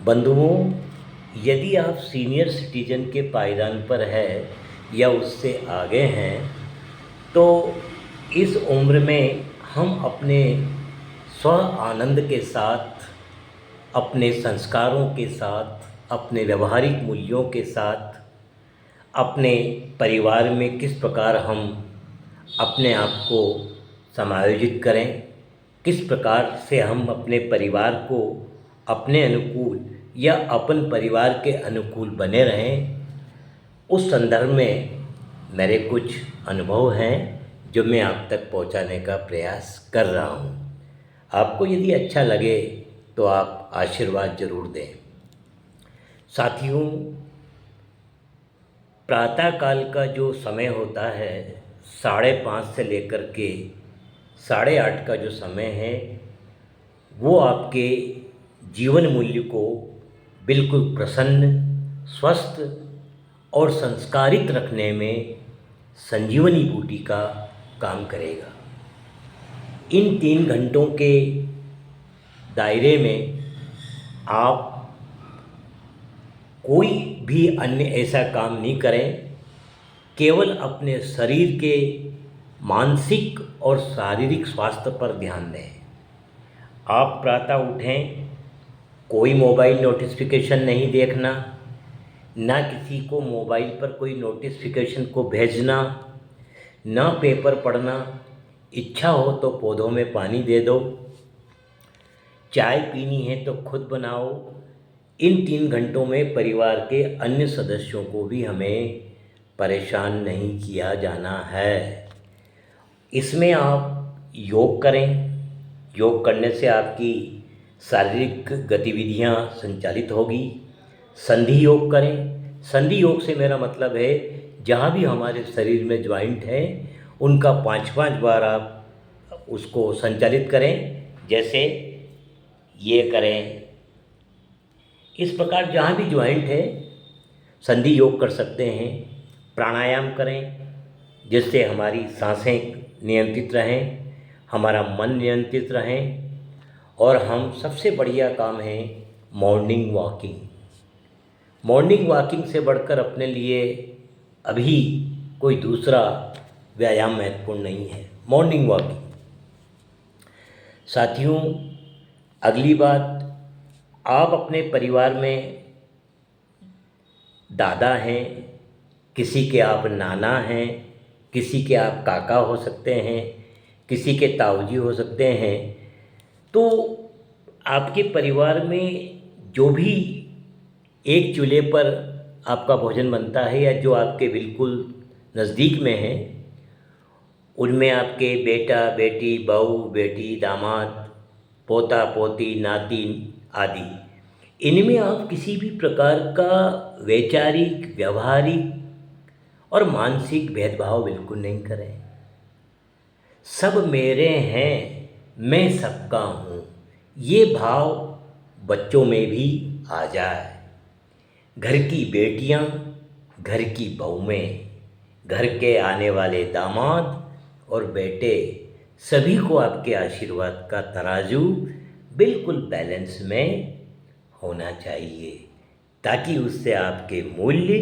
बंधुओं, यदि आप सीनियर सिटीजन के पायदान पर है या उससे आगे हैं, तो इस उम्र में हम अपने स्व आनंद के साथ, अपने संस्कारों के साथ, अपने व्यवहारिक मूल्यों के साथ, अपने परिवार में किस प्रकार हम अपने आप को समायोजित करें, किस प्रकार से हम अपने परिवार को अपने अनुकूल या अपन परिवार के अनुकूल बने रहें, उस संदर्भ में मेरे कुछ अनुभव हैं जो मैं आप तक पहुंचाने का प्रयास कर रहा हूं। आपको यदि अच्छा लगे तो आप आशीर्वाद ज़रूर दें। साथियों, प्रातःकाल का जो समय होता है 5:30 से लेकर के 8:30 का जो समय है, वो आपके जीवन मूल्य को बिल्कुल प्रसन्न, स्वस्थ और संस्कारित रखने में संजीवनी बूटी का काम करेगा। इन 3 घंटों के दायरे में आप कोई भी अन्य ऐसा काम नहीं करें, केवल अपने शरीर के मानसिक और शारीरिक स्वास्थ्य पर ध्यान दें। आप प्रातः उठें, कोई मोबाइल नोटिफिकेशन नहीं देखना, ना किसी को मोबाइल पर कोई नोटिफिकेशन को भेजना, ना पेपर पढ़ना। इच्छा हो तो पौधों में पानी दे दो, चाय पीनी है तो खुद बनाओ। इन 3 घंटों में परिवार के अन्य सदस्यों को भी हमें परेशान नहीं किया जाना है। इसमें आप योग करें। योग करने से आपकी शारीरिक गतिविधियां संचालित होगी। संधि योग करें। संधि योग से मेरा मतलब है, जहाँ भी हमारे शरीर में ज्वाइंट हैं उनका 5-5 बार आप उसको संचालित करें। जैसे ये करें, इस प्रकार जहाँ भी ज्वाइंट है संधि योग कर सकते हैं। प्राणायाम करें, जिससे हमारी सांसें नियंत्रित रहें, हमारा मन नियंत्रित रहें। और हम सबसे बढ़िया काम है मॉर्निंग वॉकिंग। मॉर्निंग वॉकिंग से बढ़कर अपने लिए अभी कोई दूसरा व्यायाम महत्वपूर्ण नहीं है, मॉर्निंग वॉकिंग। साथियों, अगली बात, आप अपने परिवार में दादा हैं, किसी के आप नाना हैं, किसी के आप काका हो सकते हैं, किसी के ताऊजी हो सकते हैं। तो आपके परिवार में जो भी एक चूल्हे पर आपका भोजन बनता है या जो आपके बिल्कुल नज़दीक में है, उनमें आपके बेटा बेटी, बहू बेटी, दामाद, पोता पोती, नातिन आदि, इनमें आप किसी भी प्रकार का वैचारिक, व्यवहारिक और मानसिक भेदभाव बिल्कुल नहीं करें। सब मेरे हैं, मैं सबका हूँ, ये भाव बच्चों में भी आ जाए। घर की बेटियाँ, घर की बहुएं, घर के आने वाले दामाद और बेटे, सभी को आपके आशीर्वाद का तराजू बिल्कुल बैलेंस में होना चाहिए, ताकि उससे आपके मूल्य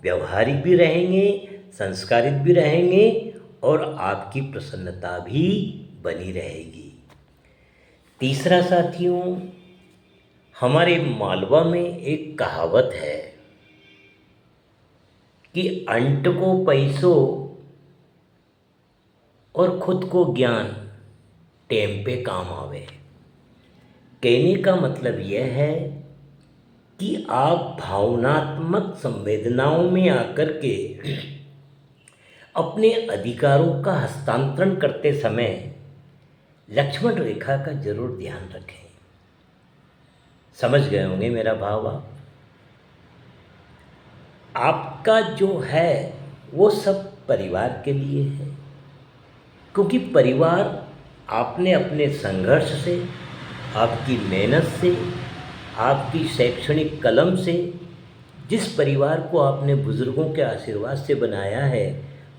व्यवहारिक भी रहेंगे, संस्कारित भी रहेंगे और आपकी प्रसन्नता भी बनी रहेगी। तीसरा साथियों, हमारे मालवा में एक कहावत है कि अंट को पैसों और खुद को ज्ञान टेम पे काम आवे। कहने का मतलब यह है कि आप भावनात्मक संवेदनाओं में आकर के अपने अधिकारों का हस्तांतरण करते समय लक्ष्मण रेखा का जरूर ध्यान रखें। समझ गए होंगे मेरा भाव आप। आपका जो है वो सब परिवार के लिए है, क्योंकि परिवार आपने अपने संघर्ष से, आपकी मेहनत से, आपकी शैक्षणिक कलम से, जिस परिवार को आपने बुज़ुर्गों के आशीर्वाद से बनाया है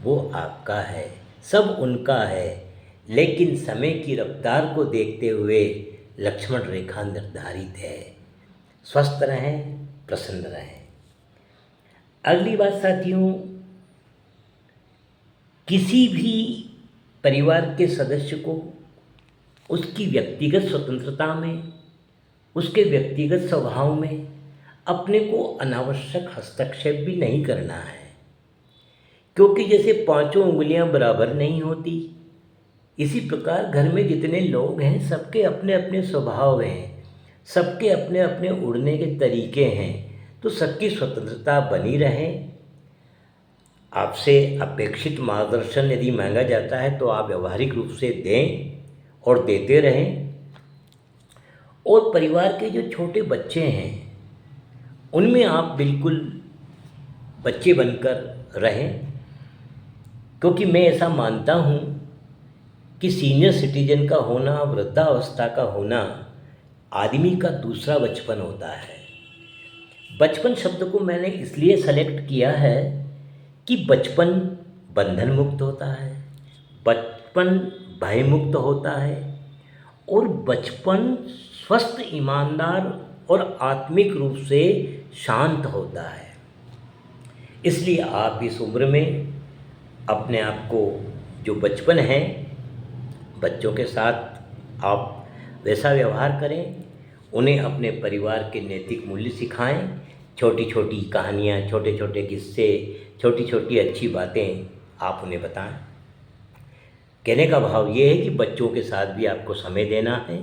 वो आपका है, सब उनका है। लेकिन समय की रफ्तार को देखते हुए लक्ष्मण रेखा निर्धारित है। स्वस्थ रहें, प्रसन्न रहें। अगली बात साथियों, किसी भी परिवार के सदस्य को उसकी व्यक्तिगत स्वतंत्रता में, उसके व्यक्तिगत स्वभाव में अपने को अनावश्यक हस्तक्षेप भी नहीं करना है, क्योंकि जैसे पांचों उंगलियां बराबर नहीं होती, इसी प्रकार घर में जितने लोग हैं सबके अपने अपने स्वभाव हैं, सबके अपने अपने उड़ने के तरीके हैं, तो सबकी स्वतंत्रता बनी रहे। आपसे अपेक्षित मार्गदर्शन यदि मांगा जाता है तो आप व्यवहारिक रूप से दें और देते रहें। और परिवार के जो छोटे बच्चे हैं उनमें आप बिल्कुल बच्चे बनकर रहें, क्योंकि मैं ऐसा मानता हूँ कि सीनियर सिटीजन का होना, वृद्धावस्था का होना आदमी का दूसरा बचपन होता है। बचपन शब्द को मैंने इसलिए सेलेक्ट किया है कि बचपन बंधन मुक्त होता है, बचपन भय मुक्त होता है और बचपन स्वस्थ, ईमानदार और आत्मिक रूप से शांत होता है। इसलिए आप इस उम्र में अपने आप को, जो बचपन है, बच्चों के साथ आप वैसा व्यवहार करें, उन्हें अपने परिवार के नैतिक मूल्य सिखाएं, छोटी छोटी कहानियाँ, छोटे छोटे किस्से, छोटी छोटी अच्छी बातें आप उन्हें बताएं। कहने का भाव ये है कि बच्चों के साथ भी आपको समय देना है,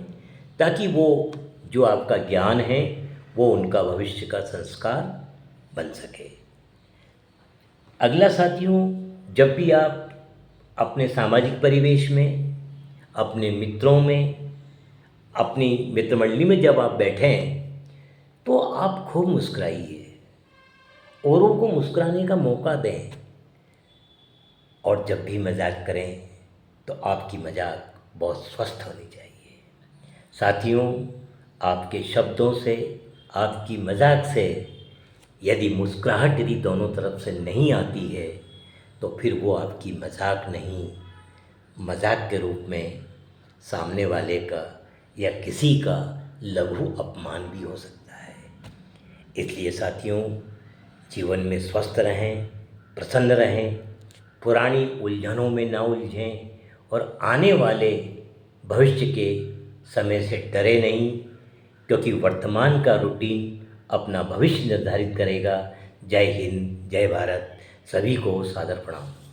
ताकि वो जो आपका ज्ञान है वो उनका भविष्य का संस्कार बन सके। अगला साथियों, जब भी आप अपने सामाजिक परिवेश में, अपने मित्रों में, अपनी मित्रमंडली में जब आप बैठें तो आप खूब मुस्कुराइए, औरों को मुस्कुराने का मौका दें। और जब भी मजाक करें तो आपकी मजाक बहुत स्वस्थ होनी चाहिए। साथियों, आपके शब्दों से, आपकी मजाक से यदि मुस्कुराहट यदि दोनों तरफ से नहीं आती है तो फिर वो आपकी मजाक नहीं, मजाक के रूप में सामने वाले का या किसी का लघु अपमान भी हो सकता है। इसलिए साथियों, जीवन में स्वस्थ रहें, प्रसन्न रहें, पुरानी उलझनों में ना उलझें और आने वाले भविष्य के समय से डरे नहीं, क्योंकि वर्तमान का रूटीन अपना भविष्य निर्धारित करेगा। जय हिंद, जय भारत। सभी को सादर प्रणाम।